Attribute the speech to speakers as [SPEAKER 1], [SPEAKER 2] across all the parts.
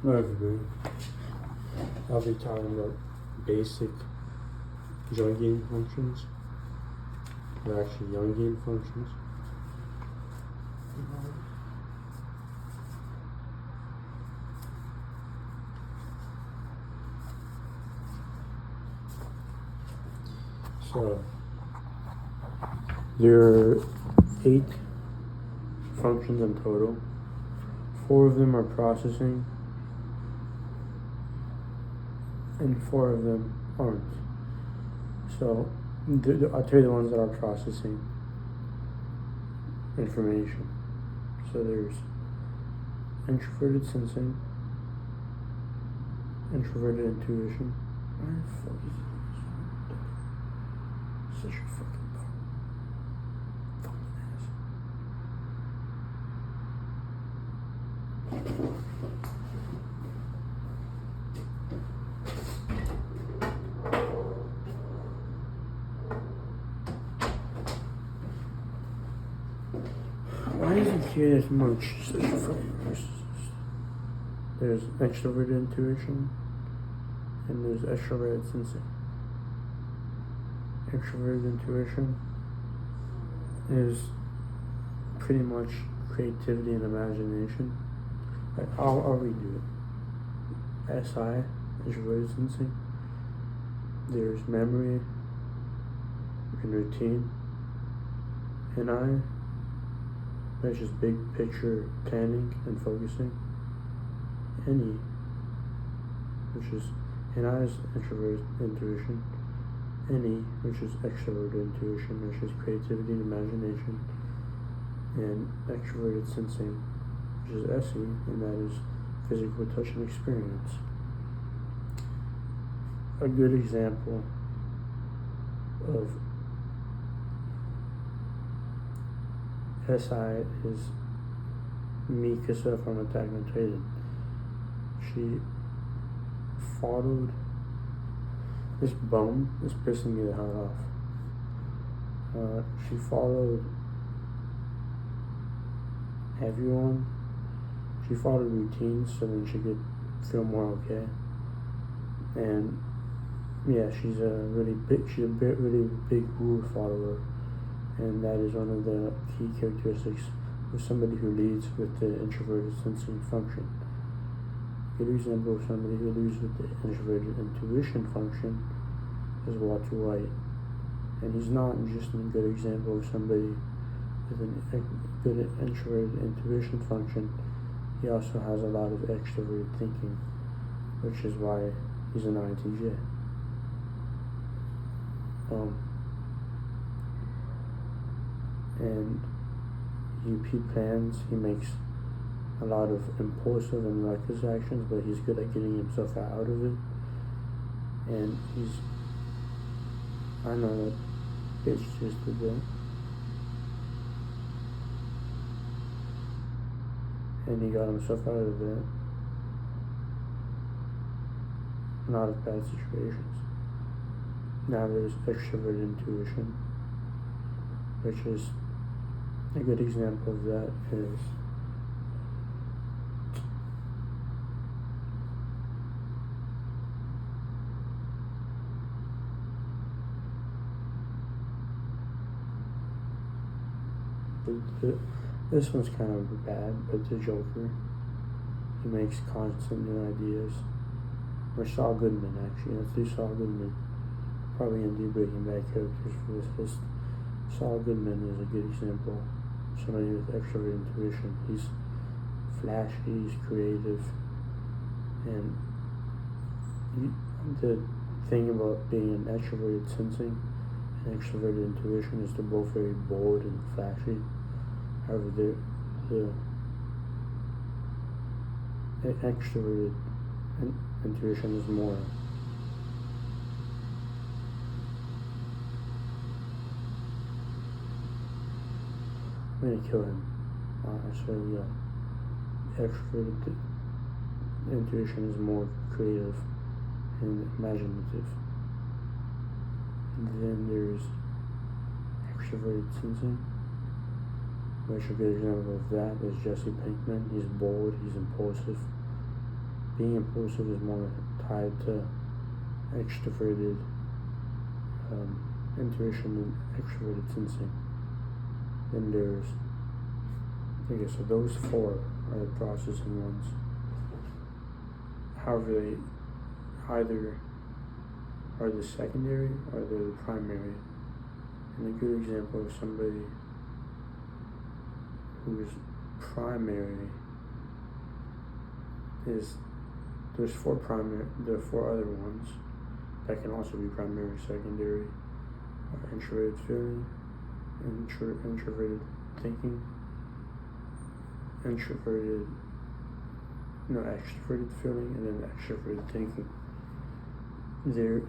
[SPEAKER 1] Not everybody. I'll be talking about basic jungian functions. They're actually jungian functions. So there are 8 functions in total. 4 of them are processing, and 4 of them aren't. So I'll tell you the ones that are processing information. So there's introverted sensing, introverted intuition. Why the fuck is this? Such a fucking bug. Fucking ass. Why does it care this much? Such a fucking narcissist. There's extroverted intuition, and there's extroverted sensing. Extroverted intuition is pretty much creativity and imagination. I'll redo it. SI, introverted sensing. There's memory and routine. NI, which is big picture planning and focusing. NE, which is NI is introverted intuition. NE, which is extroverted intuition, which is creativity and imagination, and extroverted sensing, which is SE, and that is physical touch and experience. A good example of SI is Mikasa from Attack on Titan. She followed this bum is pissing me the hell off. She followed everyone. She followed routines so then she could feel more okay. And yeah, she's a really big rule follower, and that is one of the key characteristics of somebody who leads with the introverted sensing function. A good example of somebody who leads with the introverted intuition function is Walter White. And he's not just a good example of somebody with a good introverted intuition function, he also has a lot of extroverted thinking, which is why he's an INTJ. And he plans, he makes a lot of impulsive and reckless actions, but he's good at getting himself out of it. And I know that bitch just did that. And he got himself out of that. A lot of bad situations. Now there's extroverted intuition, which is a good example of that is this one's kind of bad, but the Joker, he makes constant new ideas. Or Saul Goodman, actually. Let's do Saul Goodman. Probably gonna do Breaking Bad characters for this list. Saul Goodman is a good example. Somebody with extroverted intuition. He's flashy, he's creative, and the thing about being an extroverted sensing and extroverted intuition is they're both very bold and flashy. However, the extroverted intuition is more I'm gonna kill him. I swear to God. Extroverted intuition is more creative and imaginative. And then there's extroverted sensing, which a good example of that is Jesse Pinkman. He's bold, he's impulsive, being impulsive is more tied to extroverted intuition and extroverted sensing. Then there's, okay, so those four are the processing ones. However, they either are the secondary or they're the primary. And a good example of somebody who is primary is there are four other ones that can also be primary, secondary: introverted feeling, introverted thinking, extroverted feeling, and then extroverted thinking. They're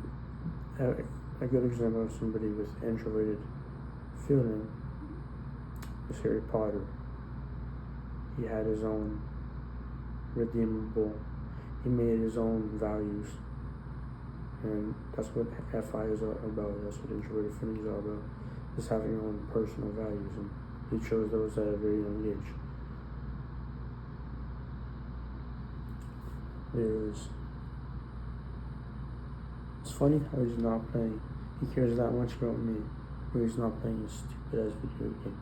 [SPEAKER 1] a good example of somebody with introverted feeling is Harry Potter. He had his own he made his own values, and that's what FI is all about. That's what introverted feeling is all about, is having your own personal values, and he chose those at a very young age. It's funny how he's not playing. He cares that much about me, but he's not playing his stupid ass video game.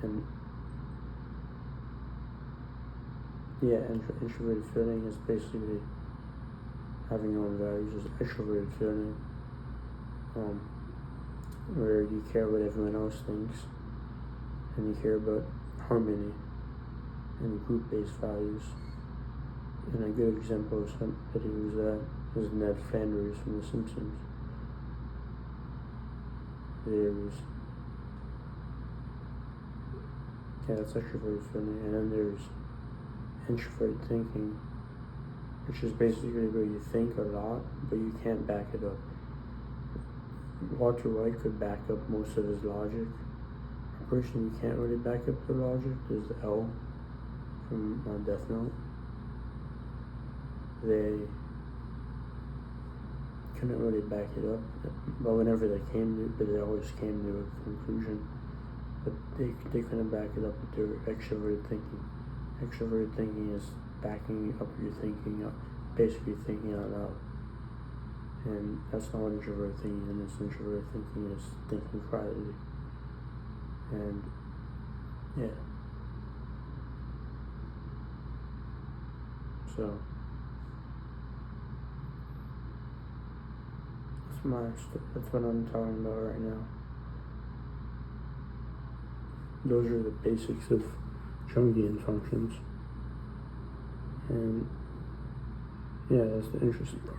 [SPEAKER 1] And yeah, introverted feeling is basically having your own values. Is extroverted feeling, where you care what everyone else thinks, and you care about harmony and group-based values. And a good example of somebody who's that is Ned Flanders from The Simpsons. That's extroverted feeling, and then there's introverted thinking, which is basically where you think a lot, but you can't back it up. Walter White could back up most of his logic. A person you can't really back up their logic is L from Death Note. They couldn't really back it up, but whenever they always came to a conclusion. But they couldn't back it up with their extroverted thinking. Extroverted thinking is backing up your thinking up, basically thinking out loud. And that's not what introverted thinking is. Introverted thinking is thinking quietly. And yeah. So that's what I'm talking about right now. Those are the basics of jungian functions. And yeah, that's the interesting part.